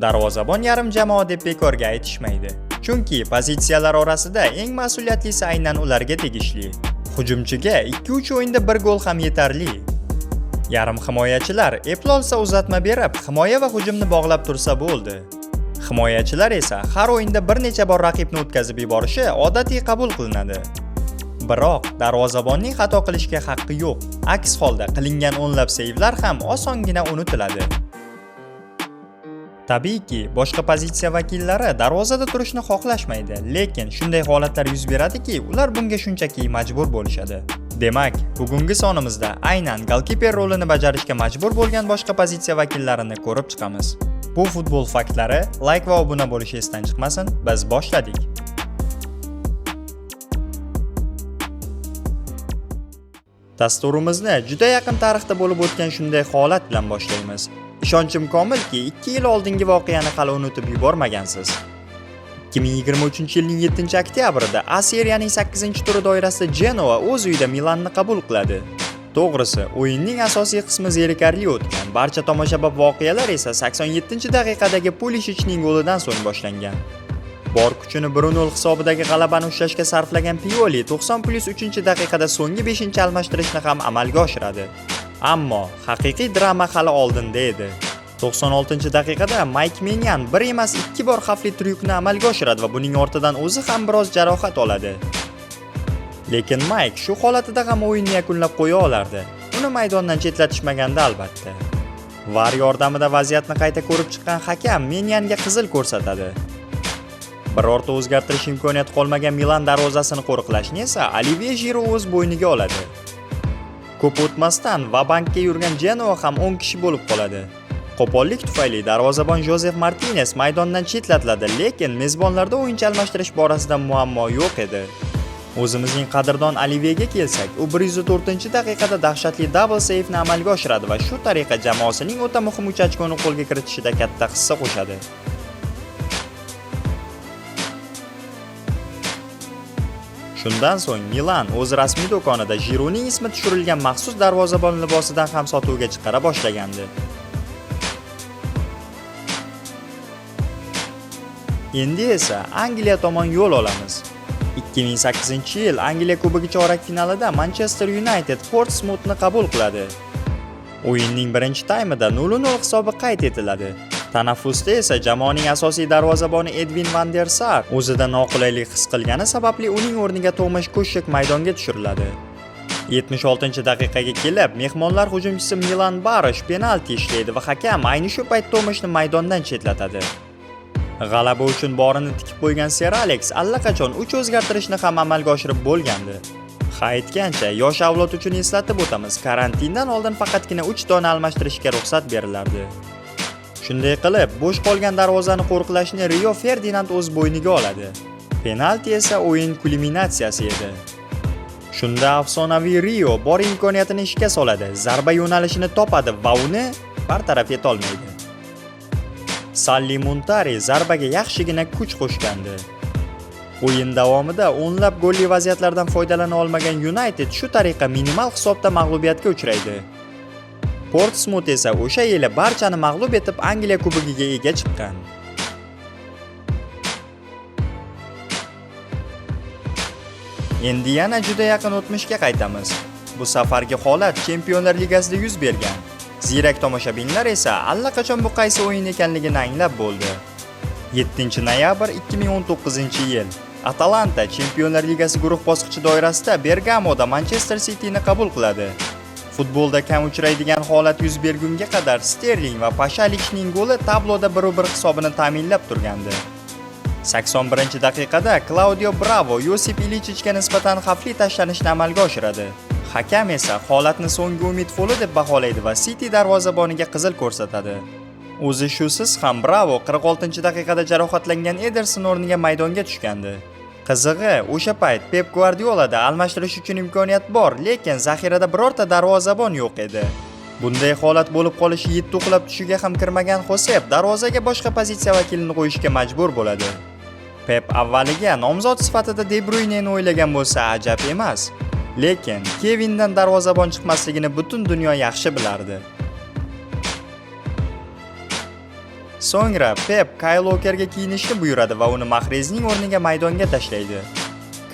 Darvozabon yarim jamoa deb bekorga aytishmaydi. Chunki pozitsiyalar orasida eng mas'uliyatlisi aynan ularga tegishli. Hujumchiga 2-3 o'yinda 1 gol ham yetarli. Yarim himoyachilar eplolsa uzatma berib, himoya va hujumni bog'lab tursa bo'ldi. Himoyachilar esa har o'yinda bir necha bor raqibni o'tkazib yuborishi odatiy qabul qilinadi. Biroq darvozabonning xato qilishga haqqi yo'q. Aks holda qilingan o'nlab seyvlar ham osongina unutiladi. Tabiiyki, boshqa pozitsiya vakillari darvozada turishni xohlashmaydi, lekin shunday holatlar yuz beradiki, ular bunga shunchaki majbur bo'lishadi. Demak, bugungi sonimizda aynan golkiper rolini bajarishga majbur bo'lgan boshqa pozitsiya vakillarini ko'rib chiqamiz. Bu futbol faktlari, like va obuna bo'lish esdan chiqmasin. Biz boshladik. Dasturimizni juda yaqin tarixda bo'lib o'tgan shunday holat bilan boshlaymiz. Ishonchim komilki, 2 yil oldingi voqeani hali unutib yubormagansiz. 2023-yilning 7-oktyabrida A seriyaning 8-turi doirasida Genoa o'z uyida Milanni qabul qiladi. To'g'risi, o'yinning asosiy qismi zerikarli o'tgan. Barcha tomoshabop voqealar esa 87-daqiqadagi Pulishicning golidan so'ng boshlangan. Bor kuchini 1-0 hisobidagi g'alabani ushlashga sarflagan Pioli 90+3-daqiqada so'nggi 5-almashtirishni ham amalga oshiradi. Ammo haqiqiy drama hali oldinda edi. 96-daqiqada Mike Maignan bir emas 2 bor xavfli tryukni amalga oshiradi va buning ortidan o'zi ham biroz jarohat oladi. Lekin Mike shu holatida ham o'yinni yakunlab qo'ya olardi. Uni maydondan chetlatishmaganda albatta. VAR yordamida vaziyatni qayta ko'rib chiqqan hakam Maignanga qizil ko'rsatadi. Birorta o'zgartirish imkoniyati qolmagan Milan darvozasini qo'riqlashni esa Olivier Giroud o'z bo'yniga oladi. Ko'p o'tmasdan va-bankka yurgan Genoa ham 10 kishi bo'lib qoladi. Qo'pollik tufayli darvozabon Josef Martinez maydondan chetlatiladi, lekin mezbonlarda o'yinchi almashtirish borasida muammo yo'q edi. O'zimizning qadrdon Olivierga kelsak, u 104-daqiqada dahshatli double save-ni amalga oshiradi va shu tariqa jamoasining o'ta muhim 3 ochkoni qo'lga kiritishida katta hissa qo'shadi. Shundan so'ng Milan o'z rasmiy do'konida Giroudning ismi tushirilgan maxsus darvozabon libosidan ham sotuvga chiqara boshlagandi. Endi esa Angliya tomon yo'l olamiz. 2008-yil Angliya Kubogi chorak finalida Manchester United Portsmouthni qabul qiladi. O'yinning birinchi taymida 0-0 hisobi qayd etiladi. Tanaffusda esa jamoaning asosiy darvozaboni Edwin van der Sar o'zida noqulaylik his qilgani sababli uning o'rniga Tomash Kushek maydonga tushiriladi. 76-daqiqaga kelib, mehmonlar hujumchisi Milan Barosh penalti ishlaydi va hakam ayni shu payt Tomashni maydondan chetlatadi. G'alaba uchun borini tikib qo'ygan Sir Alex allaqachon 3 o'zgartirishni ham amalga oshirib bo'lgandi. Ha aytgancha, yosh avlod uchun eslatib o'tamiz, karantindan oldin faqatgina 3 dona almashtirishga ruxsat berilardi. Shunday qilib, bo'sh qolgan darvozani qo'riqlashni Rio Ferdinand o'z bo'yniga oladi. Penalti esa o'yin kulminatsiyasi edi. Shunda afsonaviy Rio bor imkoniyatini ishga soladi, zarba yo'nalishini topadi va uni bartaraf eta olmaydi. Salli Muntari zarbaga yaxshigina kuch qo'shgandi. O'yin davomida o'nlab golli vaziyatlardan foydalana olmagan United shu tariqa minimal hisobda mag'lubiyatga uchraydi. Portsmouth esa o'sha yili barchani mag'lub etib Angliya Kubogiga ega chiqqan. Endi yana juda yaqin o'tmishga qaytamiz. Bu safargi holat Chempionlar Ligasida yuz bergan. Ziyrak tomoshabinlar esa allaqachon bu qaysi o'yin ekanligini anglab bo'ldi. 7-noyabr 2019-yil Atalanta Chempionlar Ligasi guruh bosqichi doirasida Bergamoda Manchester Cityni qabul qiladi. Futbolda kam uchraydigan holat yuz bergunga qadar Sterling va Pashalichning goli tabloda 1-1 hisobini ta'minlab turgandi. 81-daqiqada Claudio Bravo Josip Ilichichga nisbatan xavfli tashlanishni amalga oshiradi. Hakam esa holatni so'nggi umid foli deb baholaydi va City darvozaboniga qizil ko'rsatadi. O'zi shusiz ham Bravo 46-daqiqada jarohatlangan Ederson o'rniga maydonga tushgandi. Qizig'i, o'sha payt Pep Guardiolada almashtirish uchun imkoniyat bor, lekin zaxirada birorta darvozabon yo'q edi. Bunday holat bo'lib qolishi yetti uxlab tushiga ham kirmagan Josep darvozaga boshqa pozitsiya vakilini qo'yishga majbur bo'ladi. Pep avvaliga nomzod sifatida De Bruyneni o'ylagan bo'lsa ajab emas. Lekin Kevindan darvozabon chiqmasligini butun dunyo yaxshi bilardi. So'ngra Pep Kyle Walkerga kiyinishni buyuradi va uni Mahrezning o'rniga maydonga tashlaydi.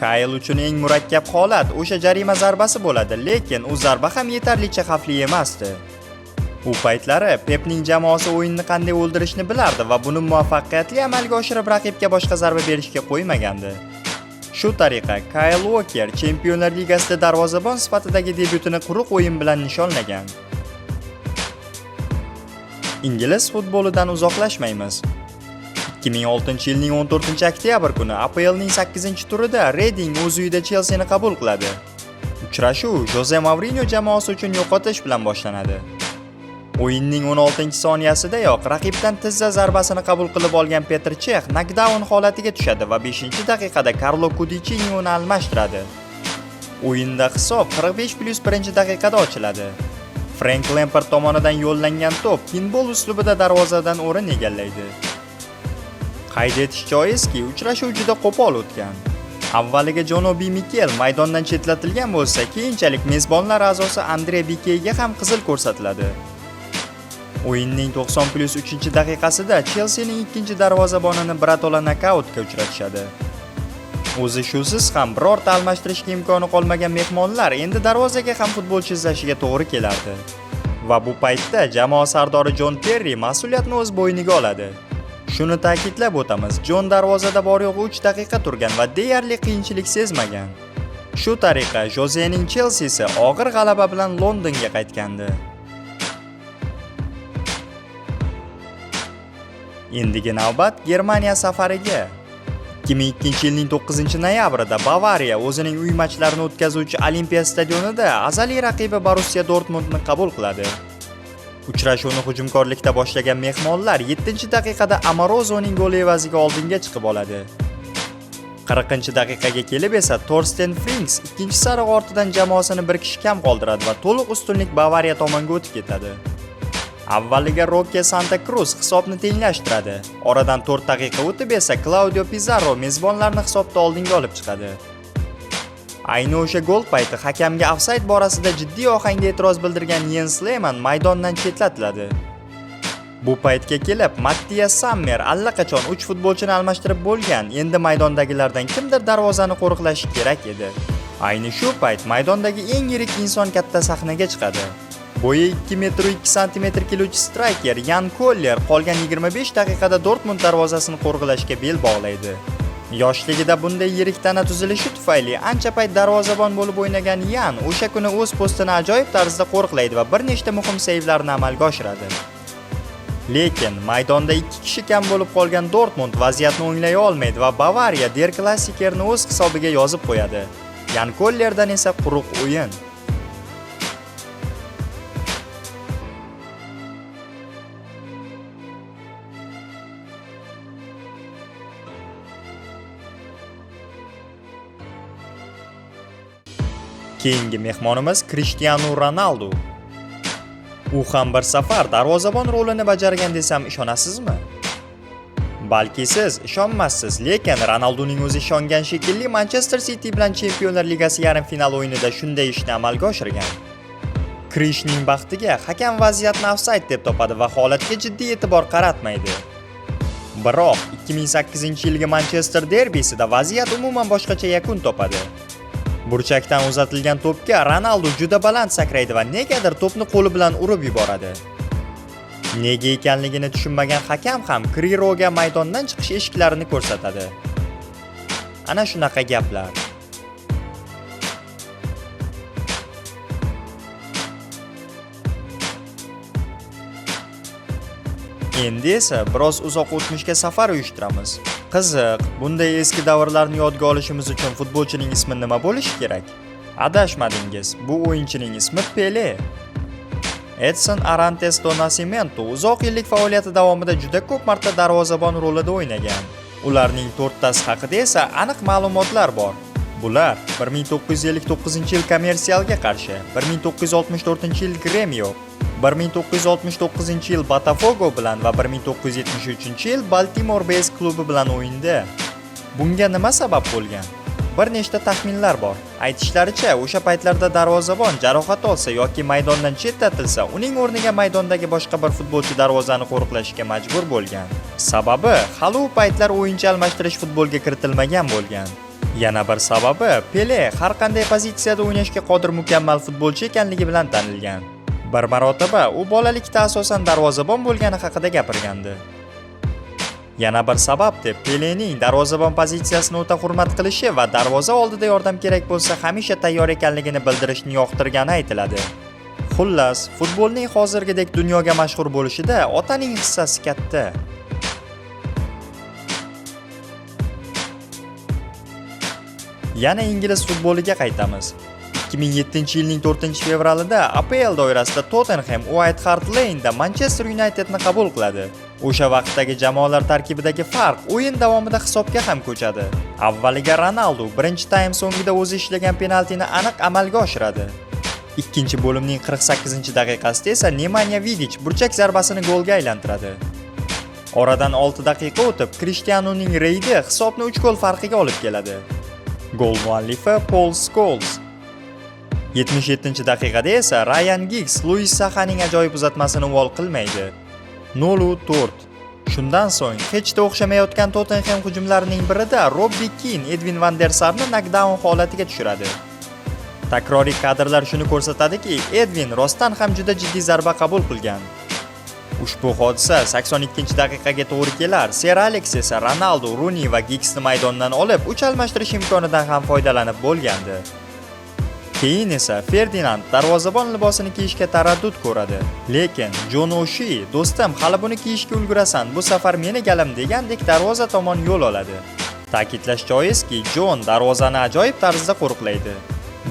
Kyle uchun eng murakkab holat o'sha jarima zarbasi bo'ladi, lekin u zarba ham yetarlicha xavfli emasdi. U paytlari Pepning jamoasi o'yinni qanday o'ldirishni bilardi va buni muvaffaqiyatli amalga oshirib raqibga boshqa zarba berishga qo'ymagandi. Shu tariqa Kyle Walker Chempionlar Ligasida darvozabon sifatidagi debyutini quruq o'yin bilan nishonlagan. Ingliz futbolidan uzoqlashmaymiz. 2006-yilning 14-oktyabr kuni APLning 8-turida Reading o'z uyida Chelsea ni qabul qiladi. Uchrashuv Jose Mourinho jamoasi uchun yo'qotish bilan boshlanadi. O'yinning 16-soniyasidayoq raqibdan tizza zarbasini qabul qilib olgan Petr Cech knockdown holatiga tushadi va 5-daqiqada Carlo Cudicini uni almashtiradi. O'yinda hisob 45+1-daqiqada ochiladi. Frank Lampard tomonidan yo'llangan to'p pinbol uslubida darvozadan o'rin egallaydi. Qayd etish joizki, uchrashuv juda qo'pol o'tgan. Avvaliga Jonobi Mikel maydondan chetlatilgan bo'lsa, keyinchalik mezbonlar a'zosi Andre Bikeyga ham qizil ko'rsatiladi. O'yinning 90+3-daqiqasida Chelseaning ikkinchi darvozabonini birato'la nokautga uchratishadi. O'zi shusiz ham birorta almashtirishga imkoni qolmagan mehmonlar endi darvozaga ham futbolchi izlashiga to'g'ri kelardi. Va bu paytda jamoa sardori Jon Terri mas'uliyatni o'z bo'yniga oladi. Shuni ta'kidlab o'tamiz, Jon darvozada bor-yo'g'i 3 daqiqa turgan va deyarli qiyinchilik sezmagan. Shu tariqa Josening Chelseasi og'ir g'alaba bilan Londonga qaytgandi. Endigi navbat Germaniya safariga. 2002-yilning 9-noyabrida Bavariya o'zining uy matchlarini o'tkazuvchi Olimpiya stadionida azaliy raqibi Borussia Dortmundni qabul qiladi. Uchrashuvni hujumkorlikda boshlagan mehmonlar 7-daqiqada Amarozoning goli evaziga oldinga chiqib oladi. 40-daqiqaga kelib esa Torsten Frings ikkinchi sariq ortidan jamoasini bir kishi kam qoldiradi va to'liq ustunlik Bavariya tomonga o'tib ketadi. Avvaliga Roque Santa Cruz hisobni tenglashtiradi. Oradan 4 daqiqa o'tib esa Claudio Pizarro mezbonlarni hisobda oldinga olib chiqadi. Ayni o'sha gol payti hakamga ofsayd borasida jiddiy ohangda e'tiroz bildirgan Jens Lehmann maydondan chetlatiladi. Bu paytga kelib Matthias Sammer allaqachon 3 futbolchini almashtirib bo'lgan, endi maydondagilardan kimdir darvozani qo'riqlashi kerak edi. Ayni shu payt maydondagi eng yirik inson katta sahnaga chiqadi. Bo'yi 2 metr 2 sm keluvchi striker Jan Koller qolgan 25 daqiqada Dortmund darvozasini qo'riqlashga bel bog'laydi. Yoshligida bunday yirik tana tuzilishi tufayli ancha payt darvozabon bo'lib o'ynagan Jan o'sha kuni o'z postini ajoyib tarzda qo'riqlaydi va bir nechta muhim seyvlarni amalga oshiradi. Lekin maydonda 2 kishi kam bo'lib qolgan Dortmund vaziyatni o'nglay olmaydi va Bavariya Der Klassikerni o'z hisobiga yozib qo'yadi. Jan Kollerdan esa quruq o'yin. Keyingi mehmonimiz Cristiano Ronaldo. U ham bir safar darvozabon rolini bajargan desam ishonasizmi? Balki siz ishonmassiz, lekin Ronaldoning o'zi ishongan shekilli Manchester City bilan Chempionlar Ligasi yarim final o'yinida shunday ishni amalga oshirgan. Krishning baxtiga hakam vaziyatni ofsayd deb topadi va holatga jiddiy e'tibor qaratmaydi. Biroq 2008-yilgi Manchester derbisida vaziyat umuman boshqacha yakun topadi. Burchakdan uzatilgan to'pga Ronaldo juda baland sakraydi va negadir to'pni qo'li bilan urib yuboradi. Nega ekanligini tushunmagan hakam ham Kriroga maydondan chiqish eshiklarini ko'rsatadi. Ana shunaqa gaplar. Endi esa biroz uzoq o'tmishga safar uyushtiramiz. Qiziq, bunday eski davrlarni yodga olishimiz uchun futbolchining ismi nima bo'lishi kerak? Adashmadingiz, bu o'yinchining ismi Pele. Edson Arantes do Nascimento uzoq yillik faoliyati davomida juda ko'p marta darvozabon rolida o'ynagan. Ularning 4tasi haqida esa aniq ma'lumotlar bor. Bular 1959-yil Komersialga qarshi, 1964-yil Gremio, 1969-yil Botafogo bilan va 1973-yil Baltimore Base klubi bilan o'yinda. Bunga nima sabab bo'lgan? bir nechta taxminlar bor. Aytishlaricha, o'sha paytlarda darvozabon jarohat olsa yoki maydondan chetlatilsa, uning o'rniga maydondagi boshqa bir futbolchi darvozani qo'riqlashga majbur bo'lgan. Sababi, hali u paytlar o'yinchi almashtirish futbolga kiritilmagan bo'lgan. Yana bir sababi, Pele har qanday pozitsiyada o'ynashga qodir mukammal futbolchi ekanligi bilan tanilgan. Bir marotaba u bolalikda asosan darvozabon bo'lgani haqida gapirgandi. Yana bir sabab deb Pelening darvozabon pozitsiyasini o'ta hurmat qilishi va darvoza oldida yordam kerak bo'lsa hamisha tayyor ekanligini bildirishni yoqtirgani aytiladi. Xullas, futbolning hozirgidek dunyoga mashhur bo'lishida otaning hissasi katta. Yana ingliz futboliga qaytamiz. 2007-yilning 4-fevralida APL doirasida Tottenham White Hart Lane'da Manchester Unitedni qabul qiladi. O'sha vaqtdagi jamoalar tarkibidagi farq o'yin davomida hisobga ham ko'chadi. Avvaliga Ronaldo birinchi taym so'ngida o'zi ishlagan penaltini aniq amalga oshiradi. Ikkinchi bo'limning 48-daqiqasida esa Nemanja Vidic burchak zarbasini golga aylantiradi. Oradan 6 daqiqa o'tib, Cristianoning reydi hisobni 3 gol farqiga olib keladi. Gol muallifi Paul Scholes. 77-daqiqada esa Ryan Giggs Luis Sahaning ajoyib uzatmasini vol qilmaydi. 0-4. Shundan so'ng hechda o'xshamayotgan Tottenham hujumlarining birida Robbie Keane Edwin van der Sarni knockdown holatiga tushiradi. Takroriy kadrlar shuni ko'rsatadiki, Edwin rostdan ham juda jiddiy zarba qabul qilgan. Ushbu hodisa 82-daqiqaga to'g'ri kelar. Sir Alex esa Ronaldo, Rooney va Giggsni maydondan olib, uch almashtirish imkonidan ham foydalanib bo'lgandi. Keyin esa Ferdinand darvozabon libosini kiyishga taraddud ko'radi. Lekin Jon O'Shi, "Do'stim, hali buni kiyishga ulgurasan, bu safar meni galim" degandek darvoza tomon yo'l oladi. Ta'kidlash joizki, Jon darvozani ajoyib tarzda qo'riqlaydi.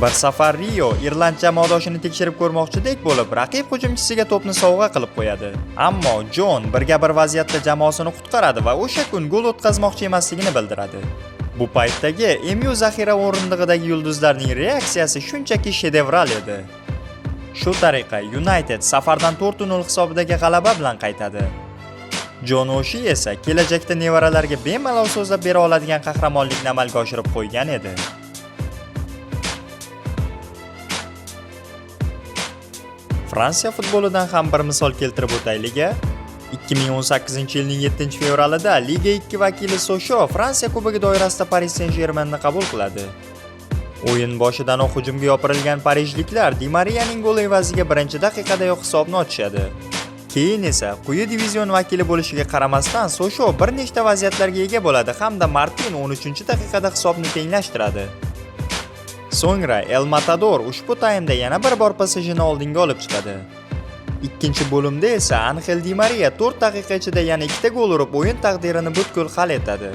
Bir safar Rio Irland jamoadoshini tekshirib ko'rmoqchidek bo'lib, raqib hujumchisiga to'pni sovg'a qilib qo'yadi. Ammo Jon birga bir vaziyatda jamoasini qutqaradi va o'sha kun gol o'tkazmoqchi emasligini bildiradi. Bu paytdagi MU zaxira o'rindig'idagi yulduzlarning reaksiyasi shunchaki shedevral edi. Shu tariqa United safardan 4-0 hisobidagi g'alaba bilan qaytadi. Jon O'Shi esa kelajakda nevaralarga bemalol so'zlab bera oladigan qahramonlikni amalga oshirib qo'ygan edi. Fransiya futbolidan ham bir misol keltirib o'taylik. 2018-yilning 7-fevralida Liga 2 vakili Sochaux Fransiya Kubogi doirasida Paris Saint-Germainni qabul qiladi. O'yin boshidanoq hujumga yopirilgan parijliklar Di Mariyaning goli evaziga birinchi daqiqadayoq hisobni ochishadi. Keyin esa quyi divizion vakili bo'lishiga qaramasdan Sochaux bir nechta vaziyatlarga ega bo'ladi hamda Martin 13-daqiqada hisobni tenglashtiradi. So'ngra El Matador ushbu taymda yana bir bor PSJni oldinga olib chiqadi. Ikkinchi bo'limda esa Angel Di Maria 4 daqiqa ichida yana 2 gol urib o'yin taqdirini butkul hal etadi.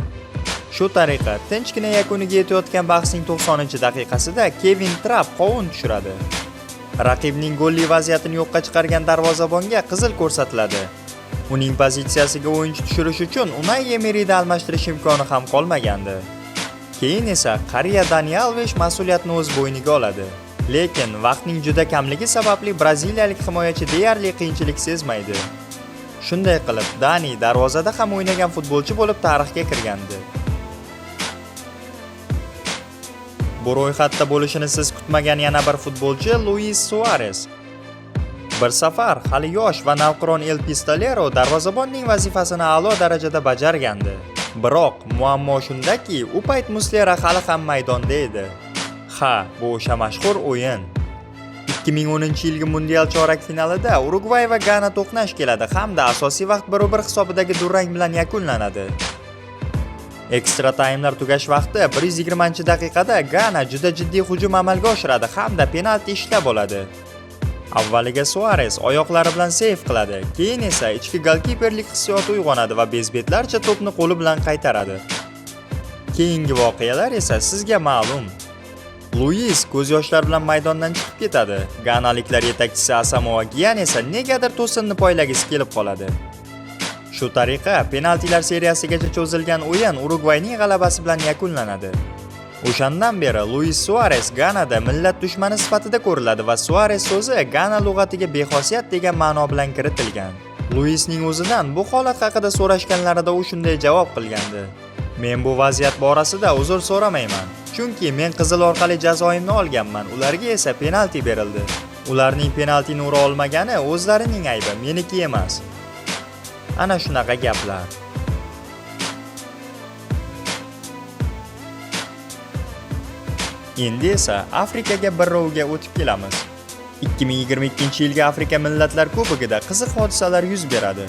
Shu tariqa tinchgina yakuniga yetayotgan bahsning 90-daqiqasida Kevin Trapp qovun tushiradi. Raqibning golli vaziyatini yo'qqa chiqargan darvozabonga qizil ko'rsatiladi. Uning pozitsiyasiga o'yinchi tushirish uchun Unai Emery'da almashtirish imkoni ham qolmagandi. Keyin esa qariya Dani Alves mas'uliyatni o'z bo'yniga oladi. Lekin vaqtning juda kamligi sababli braziliyalik himoyachi deyarli qiyinchilik sezmaydi. Shunday qilib, Dani darvozada ham o'ynagan futbolchi bo'lib tarixga kirgandi. Bu ro'yxatda bo'lishini siz kutmagan yana bir futbolchi Luis Suarez. Bir safar hali yosh va navqiron El Pistolero darvozabonning vazifasini a'lo darajada bajargandi. Biroq muammo shundaki, u payt Muslera hali ham maydonda edi. Ha, bu o'sha mashhur o'yin. 2010-yilgi mundial chorak finalida Urugvay va Gana to'qnash keladi hamda asosiy vaqt 1-1 hisobidagi durang bilan yakunlanadi. Ekstra taymlar tugash vaqti 120-daqiqada Gana juda jiddiy hujum amalga oshiradi hamda penalti ishlab oladi. Avvaliga Suarez oyoqlari bilan seyf qiladi, keyin esa ichki golkiperlik hissiyoti uyg'onadi va bezbetlarcha to'pni qo'li bilan qaytaradi. Keyingi voqealar esa sizga ma'lum. Luis ko'z yoshlar bilan maydondan chiqib ketadi. Ganaliklar yetakchisi Asamoah Gyan esa negadir to'sinni poylagisi kelib qoladi. Shu tariqa penaltilar seriyasigacha cho'zilgan o'yin Urugvayning g'alabasi bilan yakunlanadi. O'shandan beri Luis Suarez Ganada millat dushmani sifatida ko'riladi va Suarez so'zi Gana lug'atiga bexosiyat degan ma'no bilan kiritilgan. Luisning o'zidan bu holat haqida so'rashganlarida u shunday javob qilgandi: Men bu vaziyat borasida uzr so'ramayman, chunki men qizil orqali jazoimni olganman, ularga esa penalti berildi. Ularning penaltini ura olmagani o'zlarining aybi, meniki emas. Ana shunaqa gaplar. Endi esa Afrikaga bir rovga o'tib kelamiz. 2022-yilgi Afrika Millatlar Kubogida qiziq hodisalar yuz beradi.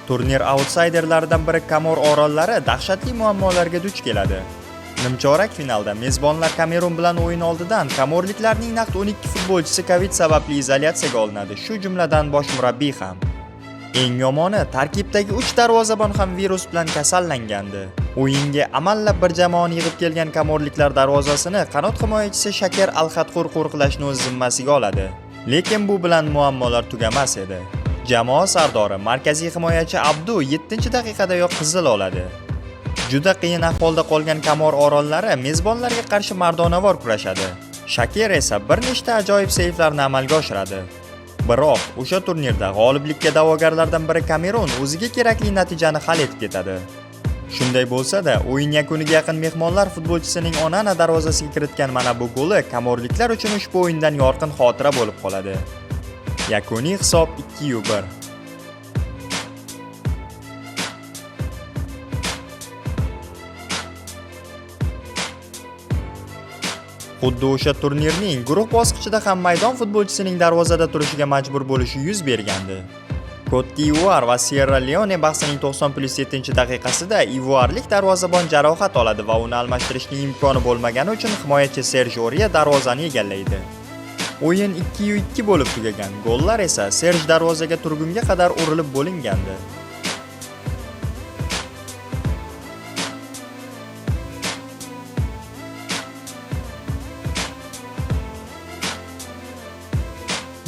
Turnir autsayderlaridan biri Komor orollari dahshatli muammolarga duch keladi. Nimchorak finalda mezbonlar Kamerun bilan o'yin oldidan komorliklarning naqd 12 futbolchisi Covid sababli izolyatsiyaga olinadi, shu jumladan bosh murabbiy ham. Eng yomoni, tarkibdagi 3 darvozabon ham virus bilan kasallangandi. O'yinga amallab bir jamoani yig'ib kelgan komorliklar darvozasini qanot himoyachisi Shakar Al-Xatqur qo'riqlashni o'z zimmasiga oladi. Lekin bu bilan muammolar tugamas edi. Jamoa sardori markaziy himoyachi Abdu 7-daqiqadayoq qizil oladi. Juda qiyin ahvolda qolgan Komor orollari mezbonlarga qarshi mardonavor kurashadi. Shakar esa bir nechta ajoyib seyflarni amalga oshiradi. Biroq o'sha turnirda g'oliblikka da'vogarlardan biri Kamerun o'ziga kerakli natijani hal etib ketadi. Shunday bo'lsa-da, o'yin yakuniga yaqin mehmonlar futbolchisining Onana darvozasiga kiritgan mana bu goli komorliklar uchun ushbu o'yindan yorqin xotira bo'lib qoladi. Yakuniy hisob 2-1. Xuddi o'sha turnirning guruh bosqichida ham maydon futbolchisining darvozada turishiga majbur bo'lishi yuz bergandi. Cote d'Ivoire va Sierra Leone bahsining 90+7-daqiqasida ivoirlik darvozabon jarohat oladi va uni almashtirishning imkoni bo'lmagani uchun himoyachi Serge Aurier darvozani egallaydi. O'yin 2-2 bo'lib tugagan. Gollar esa Serge darvozaga turgunga qadar urilib bo'lingandi.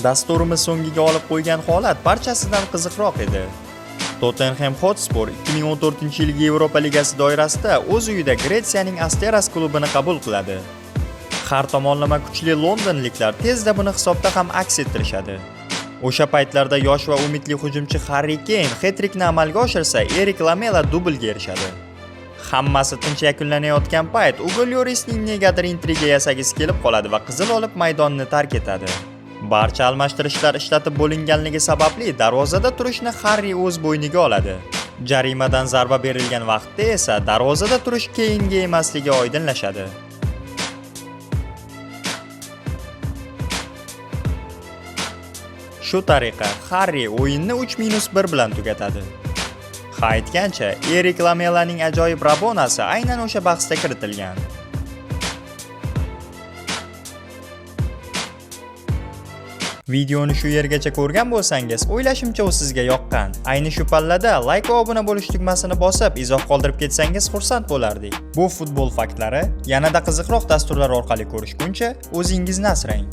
Dasturimiz so'ngiga olib qo'ygan holat barchasidan qiziqroq edi. Tottenham Hotspur 2014-yilgi Yevropa Ligasi doirasida o'z uyida Gretsiyaning Asteras klubini qabul qiladi. Har tomonlama kuchli londonliklar tezda buni hisobda ham aks ettirishadi. O'sha paytlarda yosh va umidli hujumchi Harry Kane hat-trikni amalga oshirsa, Erik Lamela dublga erishadi. Hammasi tinch yakunlanayotgan payt Ugo Llorisning negadir intriga yasagisi kelib qoladi va qizil olib maydonni tark etadi. Barcha almashtirishlar ishlatib bo'linganligi sababli darvozada turishni Harry o'z bo'yniga oladi. Jarimadan zarba berilgan vaqtda esa darvozada turish Kane'ga emasligi oydinlashadi. Shu tariqa Harry o'yinni 3-1 bilan tugatadi. Ha aytgancha, Erik Lamelaning ajoyib rabonasi aynan o'sha bahsda kiritilgan. Videoni shu yergacha ko'rgan bo'lsangiz, o'ylashimcha u sizga yoqqan. Ayni shu pallada like va obuna bo'lish tugmasini bosib, izoh qoldirib ketsangiz xursand bo'lardik. Bu futbol faktlari yanada qiziqroq dasturlar orqali ko'rishguncha o'zingizni asrang.